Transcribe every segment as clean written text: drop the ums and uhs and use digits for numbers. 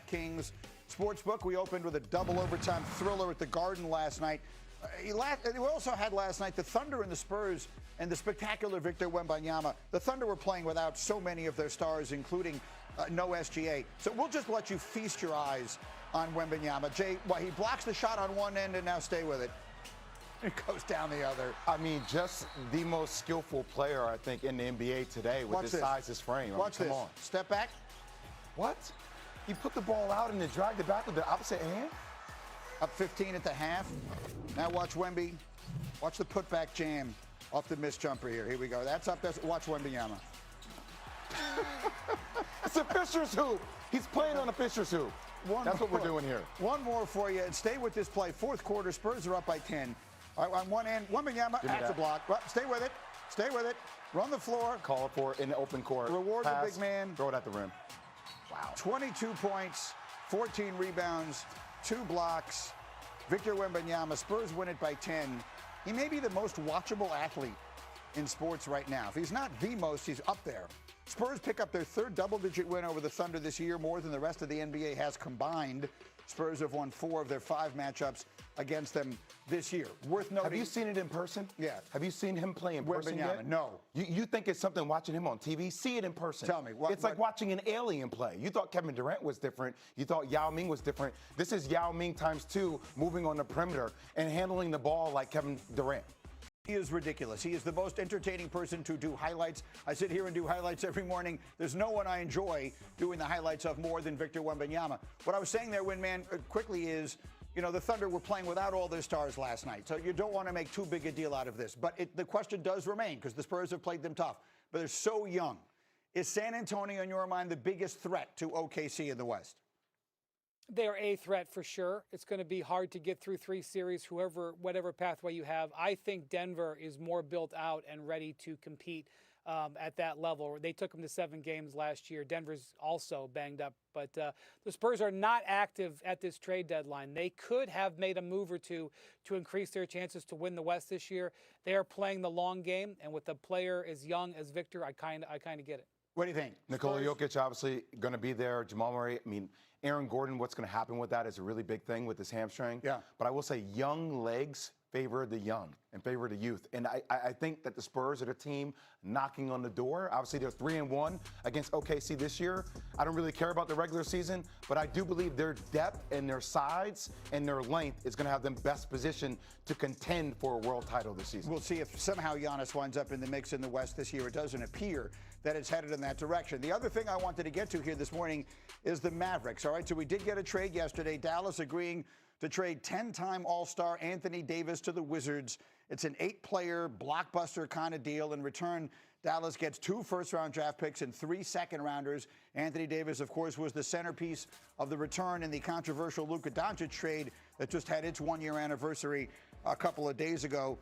DraftKings Sportsbook. We opened with a double overtime thriller at the Garden last night. We also had last night the Thunder and the Spurs and the spectacular Victor Wembanyama. The Thunder were playing without so many of their stars, including no SGA. So we'll just let you feast your eyes on Wembanyama. Jay, he blocks the shot on one end and now stay with it. It goes down the other. I mean, just the most skillful player, I think, in the NBA today with his size, his frame. Watch this. Come on. Step back. What? He put the ball out and then dragged it back with the opposite hand? Up 15 at the half. Now watch Wemby. Watch the putback jam off the missed jumper here. Here we go. That's up. Watch Wembanyama. It's a Fisher's hoop. He's playing on a Fisher's hoop. That's what we're doing here. One more for you, and stay with this play. Fourth quarter, Spurs are up by 10. All right, on one end, Wembanyama, that's a block. Well, stay with it. Stay with it. Run the floor. Call it for it in the open court. Reward Pass, the big man. Throw it at the rim. Wow. 22 points, 14 rebounds, 2 blocks. Victor Wembanyama, Spurs win it by 10. He may be the most watchable athlete in sports right now. If he's not the most, he's up there. Spurs pick up their third double-digit win over the Thunder this year, more than the rest of the NBA has combined. Spurs have won 4 of their 5 matchups against them this year. Worth noting. Have you seen it in person? Yeah. Have you seen him play in person yet? No. You think it's something watching him on TV? See it in person. Tell me. It's like watching an alien play. You thought Kevin Durant was different. You thought Yao Ming was different. This is Yao Ming times 2, moving on the perimeter and handling the ball like Kevin Durant. He is ridiculous. He is the most entertaining person to do highlights. I sit here and do highlights every morning. There's no one I enjoy doing the highlights of more than Victor Wembanyama. What I was saying there, Windman, quickly is, the Thunder were playing without all their stars last night. So you don't want to make too big a deal out of this. But the question does remain, because the Spurs have played them tough. But they're so young. Is San Antonio, in your mind, the biggest threat to OKC in the West? They're a threat for sure. It's going to be hard to get through 3 series, whatever pathway you have. I think Denver is more built out and ready to compete at that level. They took them to 7 games last year. Denver's also banged up, but the Spurs are not active at this trade deadline. They could have made a move or two to increase their chances to win the West this year. They are playing the long game, and with a player as young as Victor, I kind of get it. What do you think? Nikola Jokic obviously going to be there. Jamal Murray. Aaron Gordon, what's going to happen with that is a really big thing with his hamstring. Yeah. But I will say young legs favor the young and favor the youth. And I think that the Spurs are the team knocking on the door. Obviously, they're 3-1 against OKC this year. I don't really care about the regular season, but I do believe their depth and their size and their length is going to have them best positioned to contend for a world title this season. We'll see if somehow Giannis winds up in the mix in the West this year. It doesn't appear that it's headed in that direction. The other thing I wanted to get to here this morning is the Mavericks. All right, so we did get a trade yesterday. Dallas agreeing to trade 10-time All-Star Anthony Davis to the Wizards. It's an 8-player blockbuster kind of deal. In return, Dallas gets 2 first-round draft picks and 3 second-rounders. Anthony Davis, of course, was the centerpiece of the return in the controversial Luka Doncic trade that just had its 1-year anniversary a couple of days ago.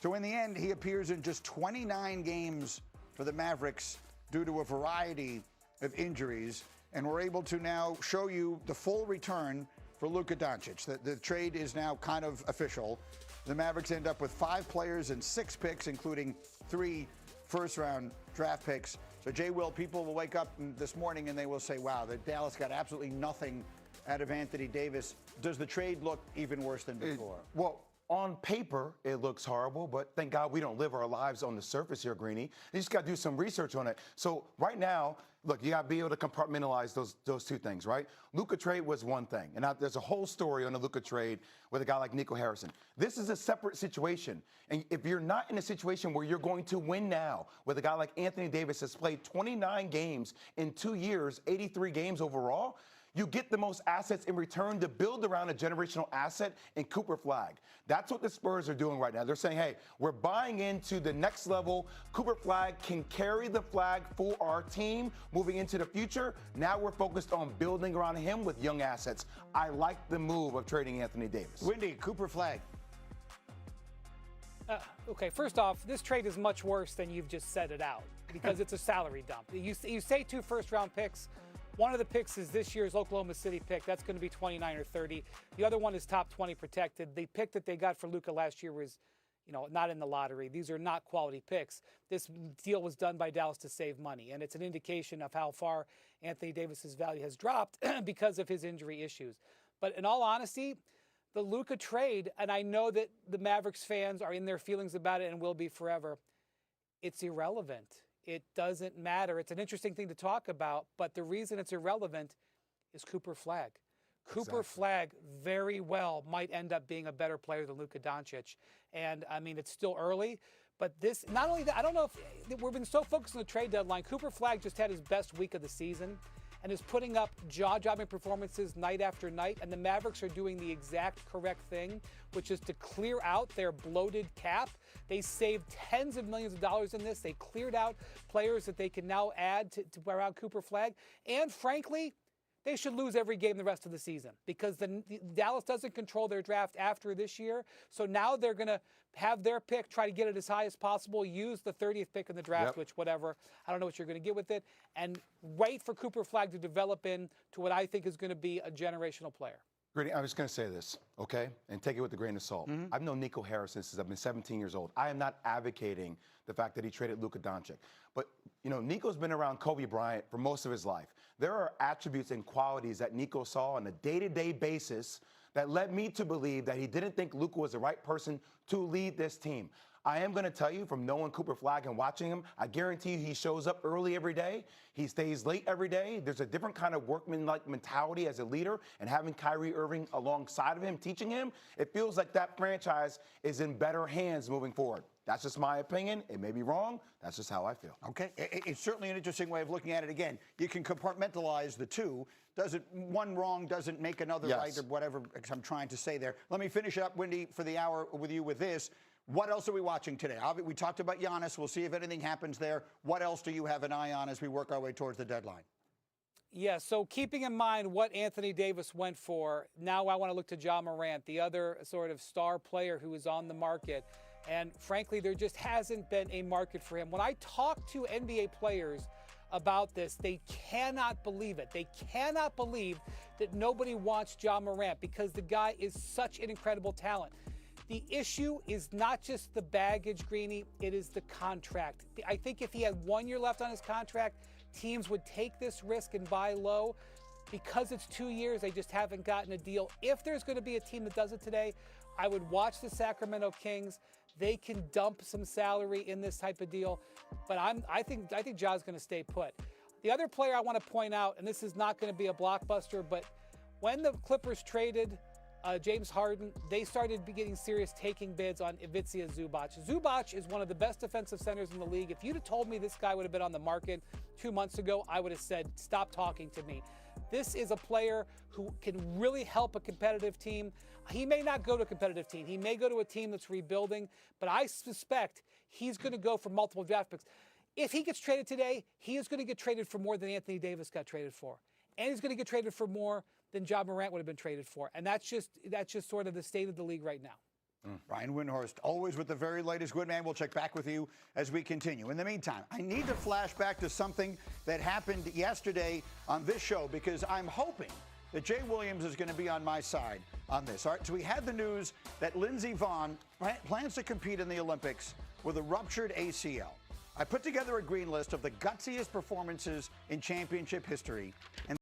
So in the end, he appears in just 29 games for the Mavericks due to a variety of injuries. And we're able to now show you the full return for Luka Doncic. The trade is now kind of official. The Mavericks end up with 5 players and 6 picks, including 3 first-round draft picks. So, Jay, people will wake up this morning and they will say, wow, that Dallas got absolutely nothing out of Anthony Davis. Does the trade look even worse than before? Well, on paper, it looks horrible, but thank God we don't live our lives on the surface here, Greeny. You just got to do some research on it. So right now, look, you got to be able to compartmentalize those 2 things, right? Luka trade was one thing, and now there's a whole story on the Luka trade with a guy like Nico Harrison. This is a separate situation, and if you're not in a situation where you're going to win now with a guy like Anthony Davis has played 29 games in 2 years, 83 games overall, you get the most assets in return to build around a generational asset in Cooper Flag. That's what the Spurs are doing right now. They're saying, hey, we're buying into the next level. Cooper Flag can carry the flag for our team moving into the future. Now we're focused on building around him with young assets. I like the move of trading Anthony Davis. Windy, Cooper Flag. Okay, first off, this trade is much worse than you've just said it out because it's a salary dump. You say 2 first-round picks. One of the picks is this year's Oklahoma City pick. That's going to be 29 or 30. The other one is top 20 protected. The pick that they got for Luka last year was, not in the lottery. These are not quality picks. This deal was done by Dallas to save money, and it's an indication of how far Anthony Davis's value has dropped because of his injury issues. But in all honesty, the Luka trade, and I know that the Mavericks fans are in their feelings about it and will be forever, it's irrelevant. It doesn't matter. It's an interesting thing to talk about, but the reason it's irrelevant is Cooper Flagg. Cooper Flagg very well might end up being a better player than Luka Doncic. And, I mean, it's still early, but this, not only that, I don't know if we've been so focused on the trade deadline. Cooper Flagg just had his best week of the season and is putting up jaw-dropping performances night after night, and the Mavericks are doing the exact correct thing, which is to clear out their bloated cap. They saved tens of millions of dollars in this. They cleared out players that they can now add to around Cooper Flagg, and frankly, they should lose every game the rest of the season because Dallas doesn't control their draft after this year. So now they're going to have their pick, try to get it as high as possible, use the 30th pick in the draft, which whatever, I don't know what you're going to get with it, and wait for Cooper Flagg to develop into what I think is going to be a generational player. Greedy, I'm just going to say this, okay, and take it with a grain of salt. I've known Nico Harrison since I've been 17 years old. I am not advocating the fact that he traded Luka Doncic. But, Nico's been around Kobe Bryant for most of his life. There are attributes and qualities that Nico saw on a day-to-day basis that led me to believe that he didn't think Luka was the right person to lead this team. I am going to tell you, from knowing Cooper Flagg and watching him, I guarantee you he shows up early every day. He stays late every day. There's a different kind of workman-like mentality as a leader, and having Kyrie Irving alongside of him, teaching him, it feels like that franchise is in better hands moving forward. That's just my opinion. It may be wrong. That's just how I feel. Okay. It's certainly an interesting way of looking at it. Again, you can compartmentalize the two. One wrong doesn't make another right, or whatever I'm trying to say there. Let me finish up, Windy, for the hour with you with this. What else are we watching today? We talked about Giannis. We'll see if anything happens there. What else do you have an eye on as we work our way towards the deadline? Yeah, so keeping in mind what Anthony Davis went for, now I want to look to Ja Morant, the other sort of star player who is on the market. And frankly, there just hasn't been a market for him. When I talk to NBA players about this, they cannot believe it. They cannot believe that nobody wants Ja Morant because the guy is such an incredible talent. The issue is not just the baggage, Greeny, it is the contract. I think if he had 1 year left on his contract, teams would take this risk and buy low. Because it's 2 years, they just haven't gotten a deal. If there's going to be a team that does it today, I would watch the Sacramento Kings. They can dump some salary in this type of deal, but I think Ja's going to stay put. The other player I want to point out, and this is not going to be a blockbuster, but when the Clippers traded James Harden, they started getting serious taking bids on Ivica Zubac. Zubac is one of the best defensive centers in the league. If you'd have told me this guy would have been on the market 2 months ago, I would have said, stop talking to me. This is a player who can really help a competitive team. He may not go to a competitive team. He may go to a team that's rebuilding, but I suspect he's going to go for multiple draft picks. If he gets traded today, he is going to get traded for more than Anthony Davis got traded for. And he's going to get traded for more than Ja Morant would have been traded for. And that's just sort of the state of the league right now. Ryan Windhorst, always with the very latest. Good man. We'll check back with you as we continue. In the meantime, I need to flash back to something that happened yesterday on this show because I'm hoping that Jay Williams is going to be on my side on this. All right, so we had the news that Lindsey Vonn plans to compete in the Olympics with a ruptured ACL. I put together a green list of the gutsiest performances in championship history. And